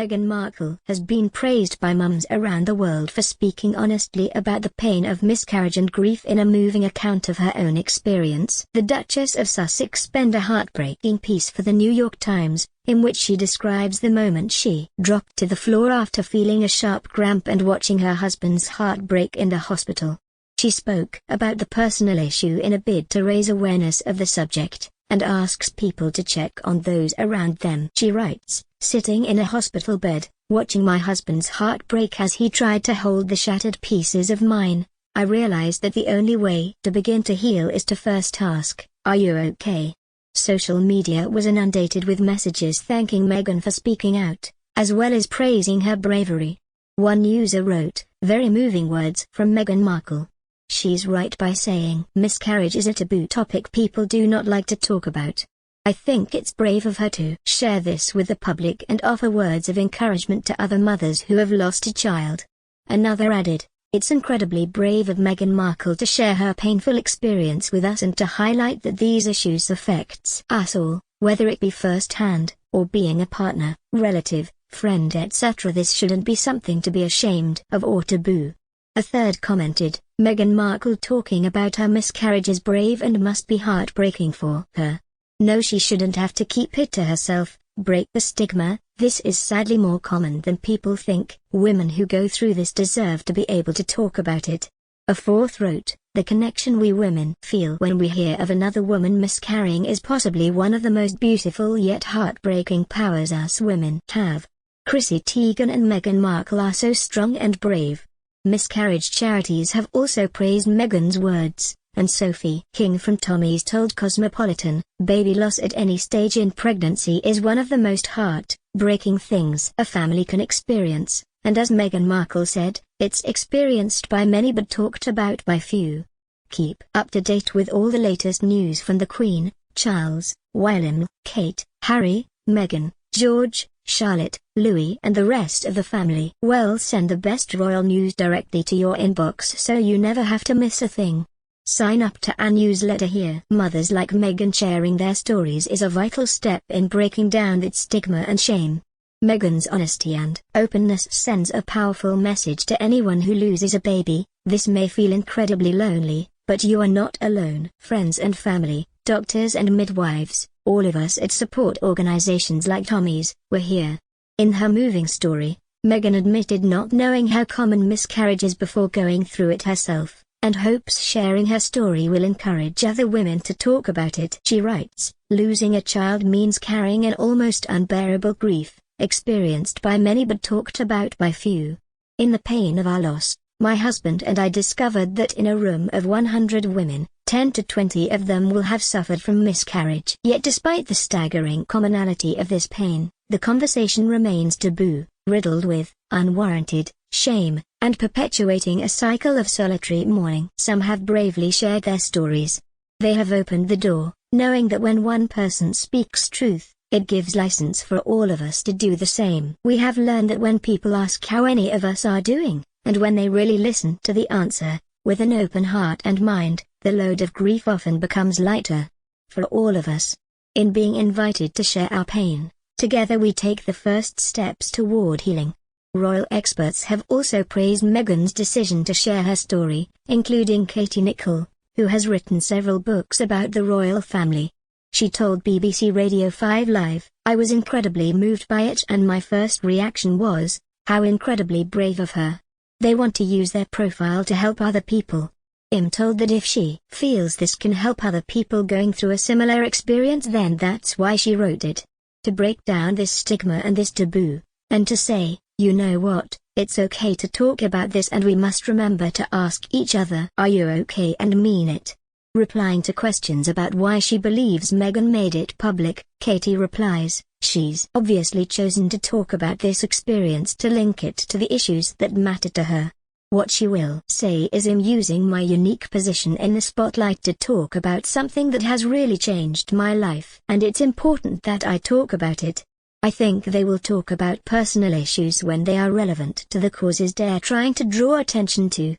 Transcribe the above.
Meghan Markle has been praised by mums around the world for speaking honestly about the pain of miscarriage and grief in a moving account of her own experience. The Duchess of Sussex penned a heartbreaking piece for the New York Times, in which she describes the moment she dropped to the floor after feeling a sharp cramp and watching her husband's heart break in the hospital. She spoke about the personal issue in a bid to raise awareness of the subject, and asks people to check on those around them. She writes, "Sitting in a hospital bed, watching my husband's heart break as he tried to hold the shattered pieces of mine, I realized that the only way to begin to heal is to first ask, 'Are you okay?'" Social media was inundated with messages thanking Meghan for speaking out, as well as praising her bravery. One user wrote, "Very moving words from Meghan Markle. She's right by saying miscarriage is a taboo topic people do not like to talk about. I think it's brave of her to share this with the public and offer words of encouragement to other mothers who have lost a child." Another added, "It's incredibly brave of Meghan Markle to share her painful experience with us and to highlight that these issues affects us all, whether it be first-hand, or being a partner, relative, friend etc. This shouldn't be something to be ashamed of or taboo." A third commented, "Meghan Markle talking about her miscarriage is brave and must be heartbreaking for her. No, she shouldn't have to keep it to herself, break the stigma, this is sadly more common than people think. Women who go through this deserve to be able to talk about it." A fourth wrote, "The connection we women feel when we hear of another woman miscarrying is possibly one of the most beautiful yet heartbreaking powers us women have. Chrissy Teigen and Meghan Markle are so strong and brave." Miscarriage charities have also praised Meghan's words, and Sophie King from Tommy's told Cosmopolitan, "Baby loss at any stage in pregnancy is one of the most heart-breaking things a family can experience, and as Meghan Markle said, it's experienced by many but talked about by few." Keep up to date with all the latest news from the Queen, Charles, William, Kate, Harry, Meghan, George, Charlotte, Louis and the rest of the family. Well, send the best royal news directly to your inbox so you never have to miss a thing. Sign up to our newsletter here. Mothers like Meghan sharing their stories is a vital step in breaking down that stigma and shame. Meghan's honesty and openness sends a powerful message to anyone who loses a baby. This may feel incredibly lonely, but you are not alone. Friends and family, doctors and midwives, all of us at support organizations like Tommy's, we're here. In her moving story, Meghan admitted not knowing how common miscarriage is before going through it herself, and hopes sharing her story will encourage other women to talk about it. She writes, "Losing a child means carrying an almost unbearable grief, experienced by many but talked about by few. In the pain of our loss, my husband and I discovered that in a room of 100 women, 10 to 20 of them will have suffered from miscarriage. Yet despite the staggering commonality of this pain, the conversation remains taboo, riddled with unwarranted shame, and perpetuating a cycle of solitary mourning. Some have bravely shared their stories. They have opened the door, knowing that when one person speaks truth, it gives license for all of us to do the same. We have learned that when people ask how any of us are doing, and when they really listen to the answer, with an open heart and mind, the load of grief often becomes lighter. For all of us, in being invited to share our pain, together we take the first steps toward healing." Royal experts have also praised Meghan's decision to share her story, including Katie Nicholl, who has written several books about the royal family. She told BBC Radio 5 Live, "I was incredibly moved by it and my first reaction was, how incredibly brave of her. They want to use their profile to help other people." I'm told that if she feels this can help other people going through a similar experience, then that's why she wrote it. To break down this stigma and this taboo, and to say, you know what, it's okay to talk about this and we must remember to ask each other, "Are you okay?" and mean it. Replying to questions about why she believes Meghan made it public, Katie replies, "She's obviously chosen to talk about this experience to link it to the issues that matter to her. What she will say is, I'm using my unique position in the spotlight to talk about something that has really changed my life. And it's important that I talk about it. I think they will talk about personal issues when they are relevant to the causes they're trying to draw attention to."